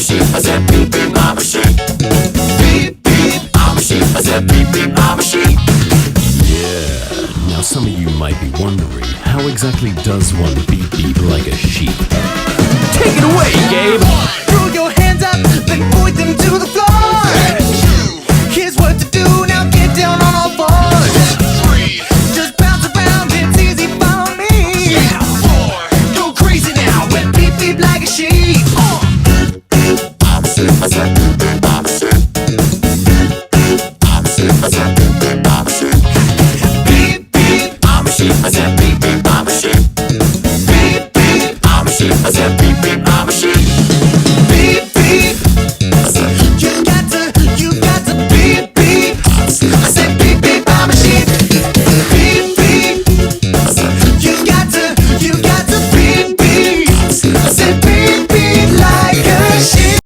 sheep. I said beep beep, I'm a sheep. Beep beep, I'm a sheep. I said beep beep, I'm a sheep. Yeah. Now some of you might be wondering, how exactly does one beep beep like a sheep? Take it away, Gabe!